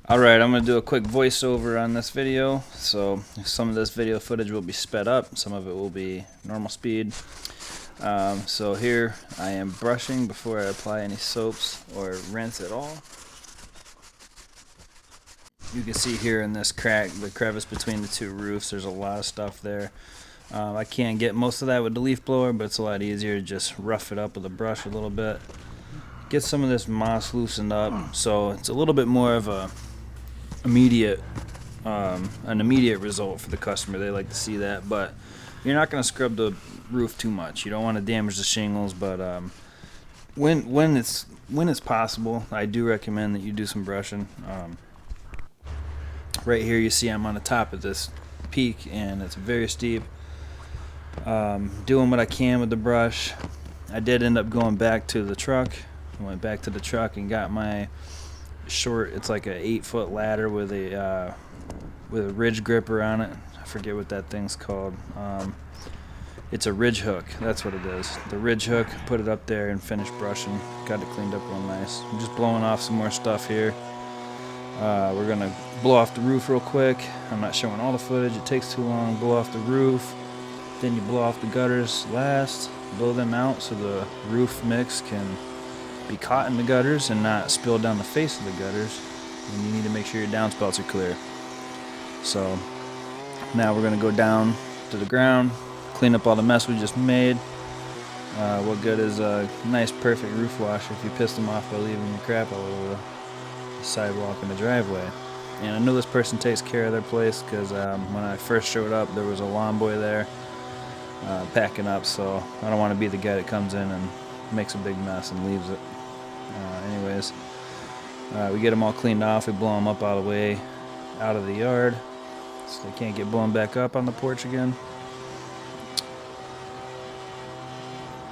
Alright, I'm going to do a quick voiceover on this video. So some of this video footage will be sped up, some of it will be normal speed. So here I am brushing before I apply any soaps or rinse at all. You can see here in this crack, the crevice between the two roofs, there's a lot of stuff there. I can't get most of that with the leaf blower, but it's a lot easier to just rough it up with a brush a little bit. Get some of this moss loosened up, so it's a little bit more of an immediate result for the customer. They like to see that, but you're not going to scrub the roof too much. You don't want to damage the shingles, but when it's possible, I do recommend that you do some brushing. Right here you see I'm on the top of this peak and it's very steep. Doing what I can with the brush. I did end up going back to the truck. I went back to the truck and got my short, it's like a 8-foot ladder with a ridge gripper on it. I forget what that thing's called. It's a ridge hook, that's what it is. The ridge hook, put it up there and finished brushing. Got it cleaned up real nice. I'm just blowing off some more stuff here. We're gonna blow off the roof real quick. I'm not showing all the footage, it takes too long. Blow off the roof, then you blow off the gutters last, blow them out so the roof mix can be caught in the gutters and not spill down the face of the gutters. And you need to make sure your downspouts are clear. So now we're gonna go down to the ground, clean up all the mess we just made. What good is a nice perfect roof washer if you piss them off by leaving your crap all over the sidewalk and the driveway. And I know this person takes care of their place because when I first showed up there was a lawn boy there packing up, so I don't want to be the guy that comes in and makes a big mess and leaves it. Anyways, we get them all cleaned off, we blow them up all the way out of the yard so they can't get blown back up on the porch again.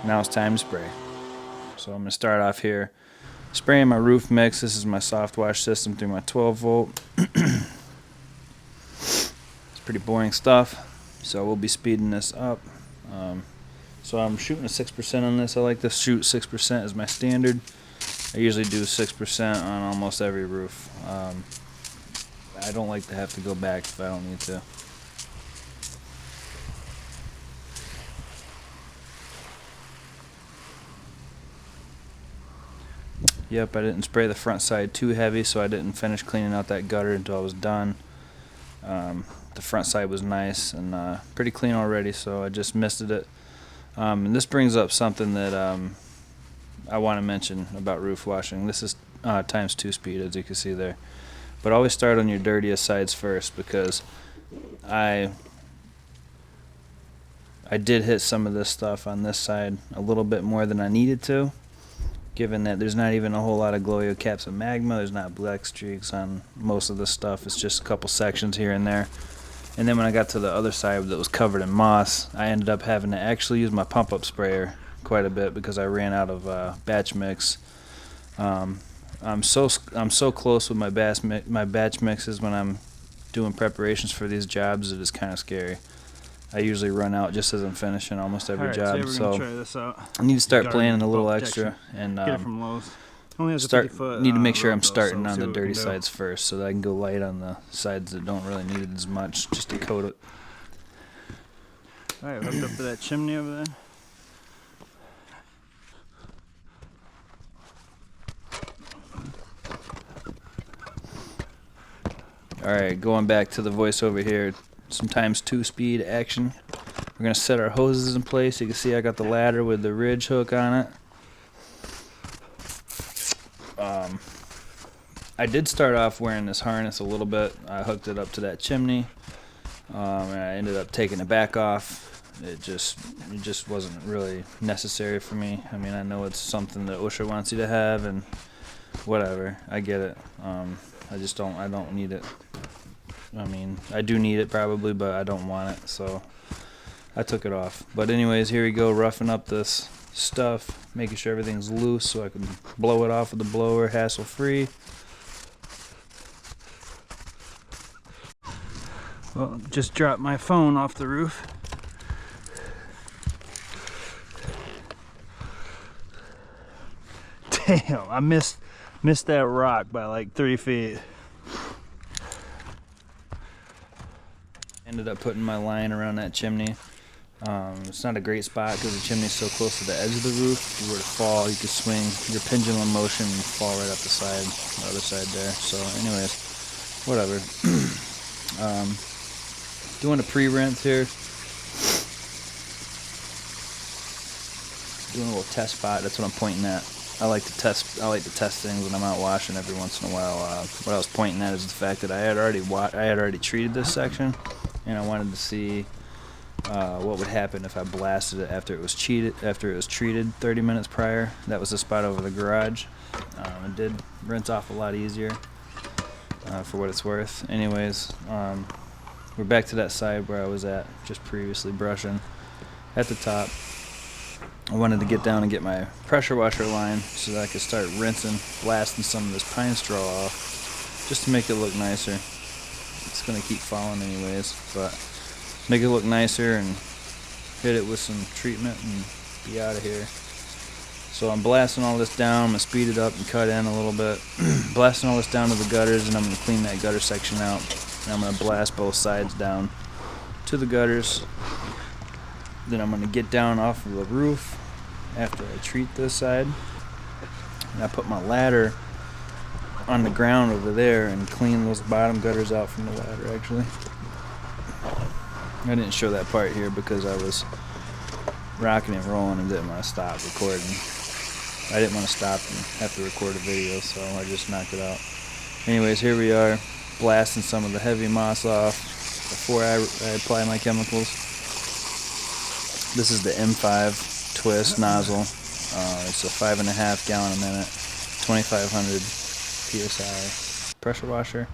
Now it's time to spray. So I'm going to start off here spraying my roof mix. This is my soft wash system through my 12 volt. It's pretty boring stuff, so we'll be speeding this up. So I'm shooting a 6% on this. I like to shoot 6% as my standard. I usually do 6% on almost every roof. I don't like to have to go back if I don't need to. Yep, I didn't spray the front side too heavy, so I didn't finish cleaning out that gutter until I was done. The front side was nice and pretty clean already, so I just misted it. And this brings up something that I want to mention about roof washing. This is times 2 speed, as you can see there. But always start on your dirtiest sides first, because I did hit some of this stuff on this side a little bit more than I needed to, given that there's not even a whole lot of glowio caps of magma. There's not black streaks on most of this stuff. It's just a couple sections here and there. And then when I got to the other side that was covered in moss, I ended up having to actually use my pump-up sprayer quite a bit because I ran out of batch mix. I'm so close with my batch mixes when I'm doing preparations for these jobs. It is kind of scary. I usually run out just as I'm finishing almost every job. So try this out. I need to start planning a little extra and get it from Lowe's. Need to make sure I'm starting on the dirty sides first, so that I can go light on the sides that don't really need it as much, just to coat it. All right, hooked up to that chimney over there. All right, going back to the voice over here. Sometimes 2 speed action. We're gonna set our hoses in place. You can see I got the ladder with the ridge hook on it. I did start off wearing this harness a little bit. I hooked it up to that chimney, and I ended up taking it back off. It just wasn't really necessary for me. I mean, I know it's something that OSHA wants you to have, and whatever. I get it. I don't need it. I mean, I do need it probably, but I don't want it, so I took it off. But anyways, here we go, roughing up this stuff, making sure everything's loose so I can blow it off with the blower hassle-free. Well, just dropped my phone off the roof. Damn, I missed that rock by like 3 feet. Ended up putting my line around that chimney. It's not a great spot because the chimney's so close to the edge of the roof. If you were to fall, you could swing your pendulum motion and fall right up the side, the other side there. So anyways, whatever. Doing a pre-rinse here. Doing a little test spot. That's what I'm pointing at. I like to test things when I'm out washing every once in a while. What I was pointing at is the fact that I had already treated this section, and I wanted to see what would happen if I blasted it after it was treated 30 minutes prior. That was the spot over the garage. It did rinse off a lot easier, for what it's worth. Anyways, we're back to that side where I was at just previously brushing at the top. I wanted to get down and get my pressure washer line so that I could start rinsing, blasting some of this pine straw off, just to make it look nicer. It's going to keep falling anyways, but make it look nicer and hit it with some treatment and be out of here. So I'm blasting all this down. I'm going to speed it up and cut in a little bit. Blasting all this down to the gutters, and I'm going to clean that gutter section out. And I'm going to blast both sides down to the gutters. Then I'm going to get down off of the roof after I treat this side. And I put my ladder on the ground over there and clean those bottom gutters out from the ladder, actually. I didn't show that part here because I was rocking and rolling and didn't want to stop recording. I didn't want to stop and have to record a video, so I just knocked it out. Anyways, here we are, blasting some of the heavy moss off before I apply my chemicals. This is the M5 twist nozzle. It's a 5.5 gallon a minute, 2,500 psi pressure washer.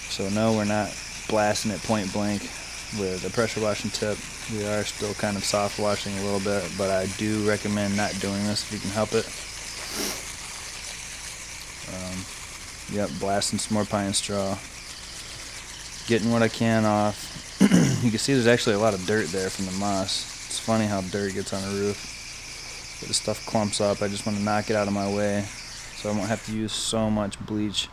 So no, we're not blasting it point blank with a pressure washing tip. We are still kind of soft washing a little bit, but I do recommend not doing this if you can help it. Yep, blasting some more pine straw, getting what I can off. You can see there's actually a lot of dirt there from the moss. It's funny how dirt gets on a roof. But the stuff clumps up. I just want to knock it out of my way so I won't have to use so much bleach,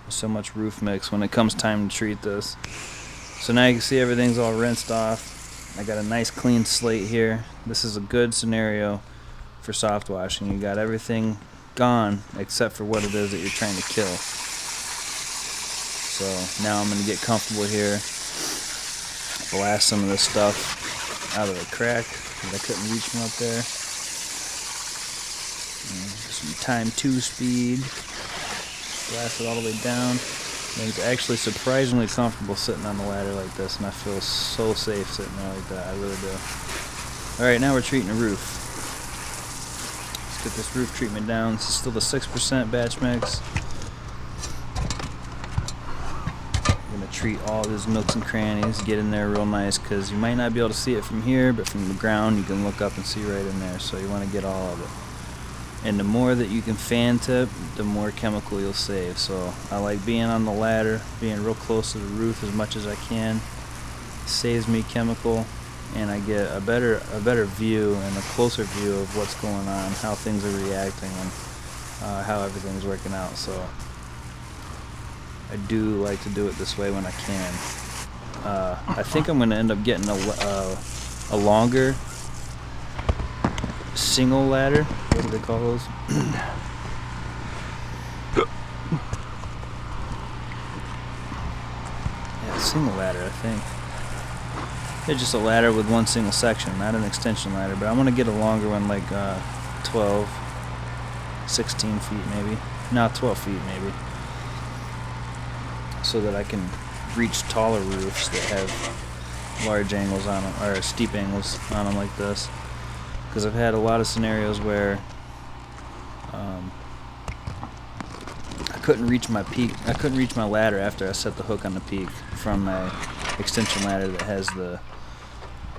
so much roof mix when it comes time to treat this. So now you can see everything's all rinsed off. I got a nice clean slate here. This is a good scenario for soft washing. You got everything gone except for what it is that you're trying to kill. So now I'm going to get comfortable here, blast some of this stuff out of the crack because I couldn't reach from up there. Some time 2 speed, blast it all the way down. And it's actually surprisingly comfortable sitting on the ladder like this, and I feel so safe sitting there like that. I really do. Alright, now we're treating the roof. Let's get this roof treatment down. This is still the 6% batch mix. I'm going to treat all these nooks and crannies, get in there real nice, because you might not be able to see it from here, but from the ground you can look up and see right in there, so you want to get all of it. And the more that you can fan tip, the more chemical you'll save. So I like being on the ladder, being real close to the roof as much as I can. It saves me chemical, and I get a better view and a closer view of what's going on, how things are reacting, and how everything's working out. So I do like to do it this way when I can. I think I'm going to end up getting a longer single ladder. What do they call those? Yeah, single ladder, I think. It's just a ladder with one single section, not an extension ladder, but I want to get a longer one, like 12, 16 feet maybe. No, 12 feet maybe. So that I can reach taller roofs that have large angles on them, or steep angles on them like this. Because I've had a lot of scenarios where I couldn't reach my peak. I couldn't reach my ladder after I set the hook on the peak from my extension ladder that has the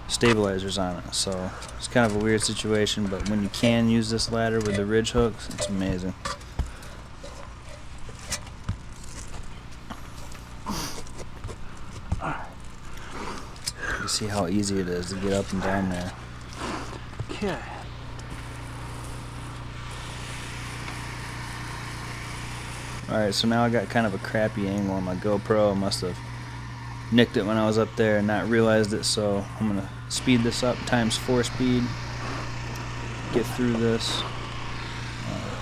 stabilizers on it. So it's kind of a weird situation, but when you can use this ladder with the ridge hooks, it's amazing. You see how easy it is to get up and down there. Okay. Alright, so now I got kind of a crappy angle on my GoPro. I must have nicked it when I was up there and not realized it, so I'm gonna speed this up times 4 speed, get through this.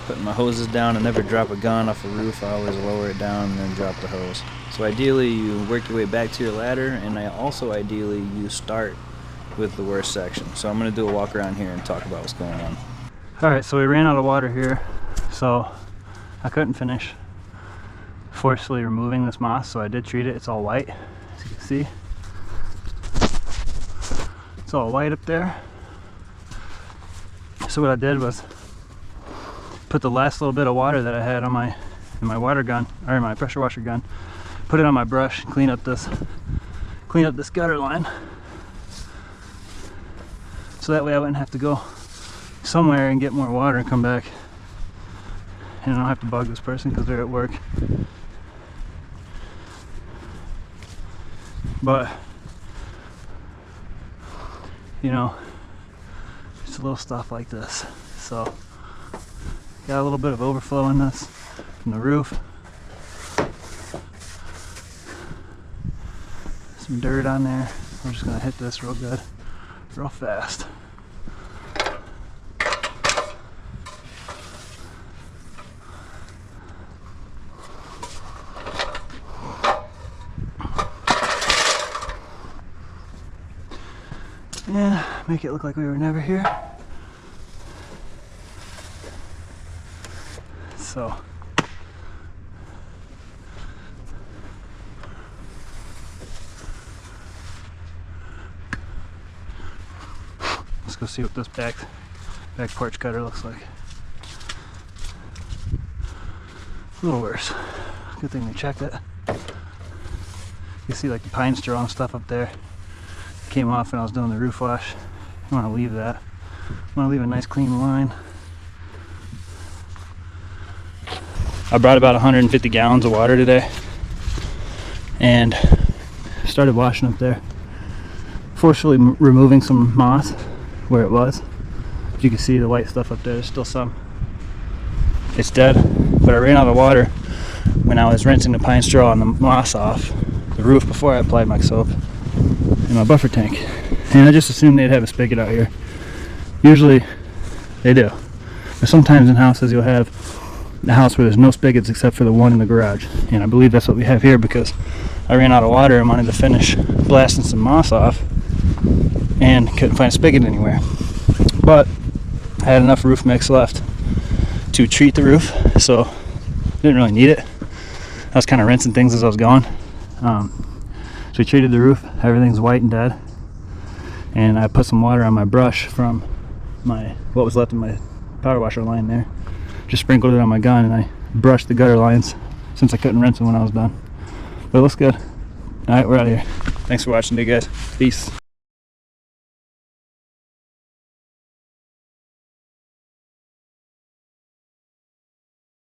Putting my hoses down. I never drop a gun off a roof. I always lower it down and then drop the hose. So ideally you work your way back to your ladder, and ideally you start with the worst section. So I'm going to do a walk around here and talk about what's going on. Alright, so we ran out of water here, so I couldn't finish forcefully removing this moss, so I did treat it. It's all white, as you can see. It's all white up there. So what I did was put the last little bit of water that I had on in my water gun, or in my pressure washer gun, put it on my brush, clean up this gutter line, so that way I wouldn't have to go somewhere and get more water and come back, and I don't have to bug this person because they're at work. But you know, just a little stuff like this. So got a little bit of overflow in this from the roof. Some dirt on there. I'm just gonna hit this real good, real fast. Yeah, make it look like we were never here. So let's go see what this back porch gutter looks like. A little worse. Good thing we checked it. You see like the pine straw and stuff up there. Came off when I was doing the roof wash. I want to leave that. I want to leave a nice clean line. I brought about 150 gallons of water today and started washing up there, forcefully removing some moss where it was. As you can see the white stuff up there, there's still some. It's dead, but I ran out of water when I was rinsing the pine straw and the moss off the roof before I applied my soap in my buffer tank. And I just assumed they'd have a spigot out here. Usually they do, but sometimes in houses you'll have the house where there's no spigots except for the one in the garage, and I believe that's what we have here because I ran out of water and wanted to finish blasting some moss off and couldn't find a spigot anywhere. But I had enough roof mix left to treat the roof, so didn't really need it. I was kind of rinsing things as I was going. So we treated the roof, everything's white and dead, and I put some water on my brush from what was left of my power washer line there. Just sprinkled it on my gun and I brushed the gutter lines since I couldn't rinse them when I was done. But it looks good. Alright, we're out of here. Thanks for watching, you guys. Peace.